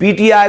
PTI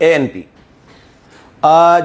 ANP।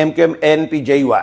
MQM, ANP, JUI।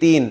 3,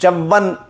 54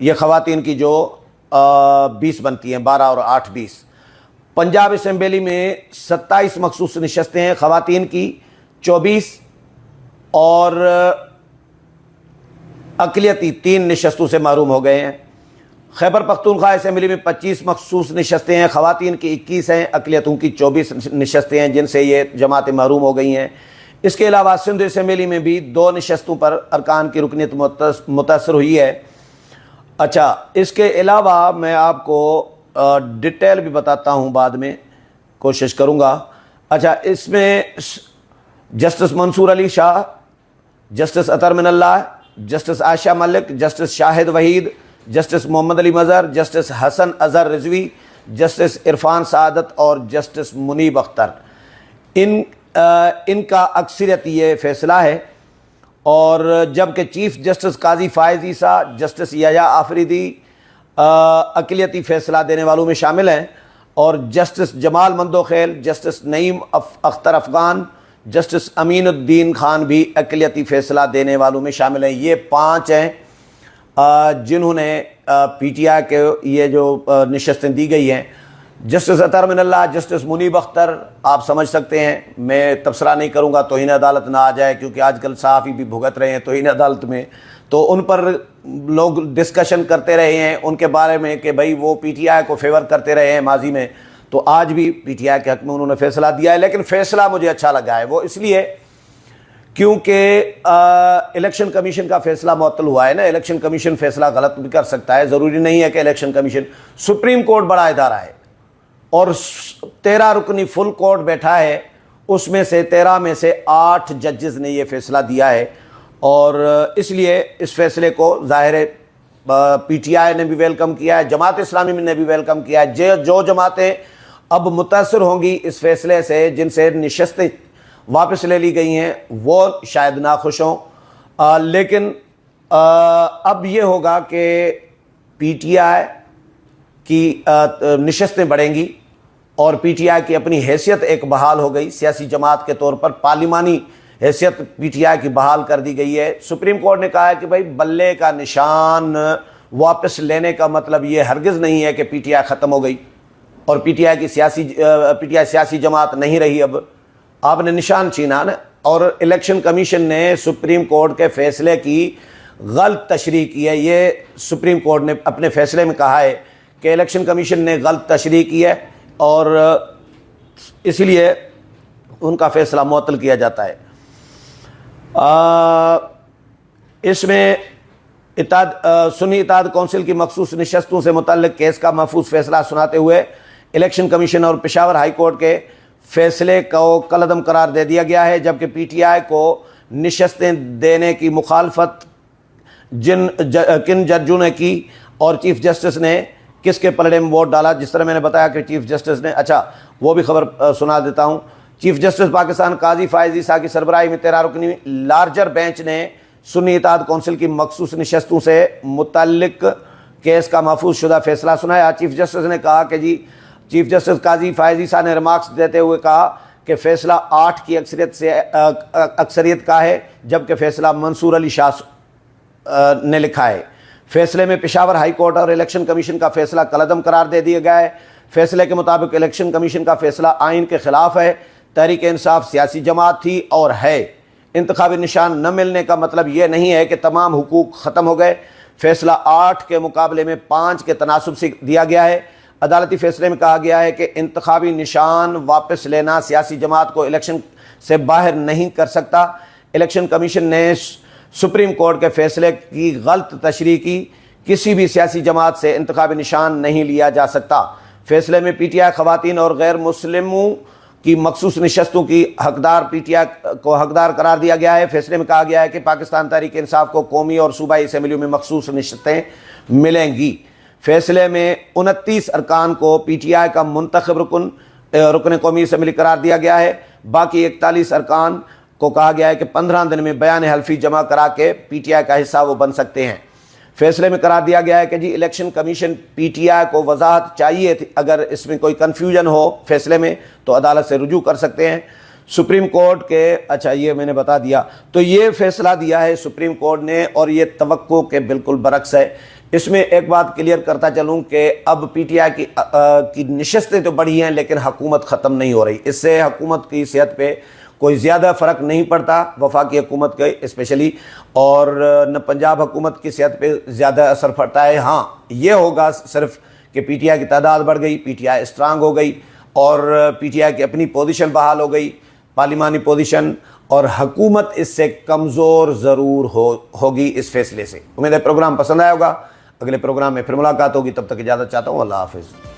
یہ خواتین کی جو 20 بنتی ہیں، 12 اور 8 20۔ پنجاب اسمبلی میں 27 مخصوص نشستیں ہیں خواتین کی، 24 اور اقلیتی 3 نشستوں سے محروم ہو گئے ہیں۔ خیبر پختونخوا اسمبلی میں 25 مخصوص نشستیں ہیں خواتین کی، 21 ہیں، اقلیتوں کی 24 نشستیں ہیں جن سے یہ جماعتیں محروم ہو گئی ہیں۔ اس کے علاوہ سندھ اسمبلی میں بھی 2 نشستوں پر ارکان کی رکنیت متاثر ہوئی ہے۔ اچھا، اس کے علاوہ میں آپ کو ڈیٹیل بھی بتاتا ہوں، بعد میں کوشش کروں گا۔ اچھا، اس میں جسٹس منصور علی شاہ، جسٹس اطہر من اللہ، جسٹس عائشہ ملک، جسٹس شاہد وحید، جسٹس محمد علی مظہر، جسٹس حسن اظہر رضوی، جسٹس عرفان سعادت اور جسٹس منیب اختر، ان کا اکثریت یہ فیصلہ ہے۔ اور جبکہ چیف جسٹس قاضی فائز عیسیٰ، جسٹس یحییٰ آفریدی اقلیتی فیصلہ دینے والوں میں شامل ہیں، اور جسٹس جمال مندوخیل، جسٹس نعیم اختر افغان، جسٹس امین الدین خان بھی اقلیتی فیصلہ دینے والوں میں شامل ہیں۔ یہ 5 ہیں جنہوں نے پی ٹی آئی کے یہ جو نشستیں دی گئی ہیں۔ جسٹس اطہر من اللہ، جسٹس منیب اختر، آپ سمجھ سکتے ہیں، میں تبصرہ نہیں کروں گا توہین عدالت نہ آ جائے، کیونکہ آج کل صحافی بھی بھگت رہے ہیں توہین عدالت میں، تو ان پر لوگ ڈسکشن کرتے رہے ہیں ان کے بارے میں کہ بھائی وہ پی ٹی آئی کو فیور کرتے رہے ہیں ماضی میں، تو آج بھی پی ٹی آئی کے حق میں انہوں نے فیصلہ دیا ہے۔ لیکن فیصلہ مجھے اچھا لگا ہے، وہ اس لیے کیونکہ الیکشن کمیشن کا فیصلہ معطل ہوا ہے نا۔ الیکشن کمیشن فیصلہ غلط بھی کر سکتا ہے، ضروری نہیں ہے کہ الیکشن کمیشن، سپریم کورٹ بڑا ادارہ ہے اور 13 رکنی فل کورٹ بیٹھا ہے، اس میں سے 13 میں سے 8 ججز نے یہ فیصلہ دیا ہے، اور اس لیے اس فیصلے کو ظاہر ہے پی ٹی آئی نے بھی ویلکم کیا ہے، جماعت اسلامی نے بھی ویلکم کیا ہے۔ جو جماعتیں اب متاثر ہوں گی اس فیصلے سے، جن سے نشستیں واپس لے لی گئی ہیں، وہ شاید ناخوش ہوں، لیکن اب یہ ہوگا کہ پی ٹی آئی کی نشستیں بڑھیں گی، اور پی ٹی آئی کی اپنی حیثیت ایک بحال ہو گئی، سیاسی جماعت کے طور پر پارلیمانی حیثیت پی ٹی آئی کی بحال کر دی گئی ہے۔ سپریم کورٹ نے کہا ہے کہ بھائی بلے کا نشان واپس لینے کا مطلب یہ ہرگز نہیں ہے کہ پی ٹی آئی ختم ہو گئی اور پی ٹی آئی سیاسی جماعت نہیں رہی۔ اب آپ نے نشان چھینا نا، اور الیکشن کمیشن نے سپریم کورٹ کے فیصلے کی غلط تشریح کی ہے۔ یہ سپریم کورٹ نے اپنے فیصلے میں کہا ہے کہ الیکشن کمیشن نے غلط تشریح کی ہے، اور اسی لیے ان کا فیصلہ معطل کیا جاتا ہے۔ اس میں سنی اتحاد کونسل کی مخصوص نشستوں سے متعلق کیس کا محفوظ فیصلہ سناتے ہوئے الیکشن کمیشن اور پشاور ہائی کورٹ کے فیصلے کو کالعدم قرار دے دیا گیا ہے، جبکہ پی ٹی آئی کو نشستیں دینے کی مخالفت کن ججوں نے کی اور چیف جسٹس نے کس کے پلڑے میں ووٹ ڈالا۔ جس طرح میں نے بتایا کہ چیف جسٹس نے، اچھا وہ بھی خبر سنا دیتا ہوں، چیف جسٹس پاکستان قاضی فائز عیسیٰ کی سربراہی میں 13 رکنی لارجر بینچ نے سنی اتحاد کونسل کی مخصوص نشستوں سے متعلق کیس کا محفوظ شدہ فیصلہ سنایا۔ چیف جسٹس نے کہا کہ چیف جسٹس قاضی فائز عیسیٰ نے ریمارکس دیتے ہوئے کہا کہ فیصلہ 8 کی اکثریت کا ہے، جبکہ فیصلہ منصور علی شاہ نے لکھا ہے۔ فیصلے میں پشاور ہائی کورٹ اور الیکشن کمیشن کا فیصلہ کالعدم قرار دے دیا گیا ہے۔ فیصلے کے مطابق الیکشن کمیشن کا فیصلہ آئین کے خلاف ہے۔ تحریک انصاف سیاسی جماعت تھی اور ہے۔ انتخابی نشان نہ ملنے کا مطلب یہ نہیں ہے کہ تمام حقوق ختم ہو گئے۔ فیصلہ 8 کے مقابلے میں 5 کے تناسب سے دیا گیا ہے۔ عدالتی فیصلے میں کہا گیا ہے کہ انتخابی نشان واپس لینا سیاسی جماعت کو الیکشن سے باہر نہیں کر سکتا۔ الیکشن کمیشن نے سپریم کورٹ کے فیصلے کی غلط تشریح کی، کسی بھی سیاسی جماعت سے انتخابی نشان نہیں لیا جا سکتا۔ فیصلے میں پی ٹی آئی خواتین اور غیر مسلموں کی مخصوص نشستوں کی حقدار پی ٹی آئی کو حقدار قرار دیا گیا ہے۔ فیصلے میں کہا گیا ہے کہ پاکستان تحریک انصاف کو قومی اور صوبائی اسمبلیوں میں مخصوص نشستیں ملیں گی۔ فیصلے میں 29 ارکان کو پی ٹی آئی کا منتخب رکن قومی اسمبلی قرار دیا گیا ہے۔ باقی 41 ارکان کو کہا گیا ہے کہ 15 دن میں بیان حلفی جمع کرا کے پی ٹی آئی کا حصہ وہ بن سکتے ہیں۔ فیصلے میں قرار دیا گیا ہے کہ election commission P T I کو وضاحت چاہیے تھی، اگر اس میں کوئی کنفیوژن ہو فیصلے میں تو عدالت سے رجوع کر سکتے ہیں۔ سپریم کورٹ کے، اچھا یہ میں نے بتا دیا، تو یہ فیصلہ دیا ہے سپریم کورٹ نے، اور یہ توقع کے بالکل برعکس ہے۔ اس میں ایک بات کلیئر کرتا چلوں کہ اب پی ٹی آئی کی نشستیں تو بڑھی ہیں لیکن حکومت ختم نہیں ہو رہی. اس سے حکومت کی صحت پہ کوئی زیادہ فرق نہیں پڑتا وفاقی حکومت کے اسپیشلی, اور نہ پنجاب حکومت کی صحت پہ زیادہ اثر پڑتا ہے. ہاں یہ ہوگا صرف کہ پی ٹی آئی کی تعداد بڑھ گئی, پی ٹی آئی اسٹرانگ ہو گئی اور پی ٹی آئی کی اپنی پوزیشن بحال ہو گئی, پارلیمانی پوزیشن, اور حکومت اس سے کمزور ضرور ہوگی اس فیصلے سے. امید ہے پروگرام پسند آیا ہوگا. اگلے پروگرام میں پھر ملاقات ہوگی, تب تک اجازت چاہتا ہوں. اللہ حافظ.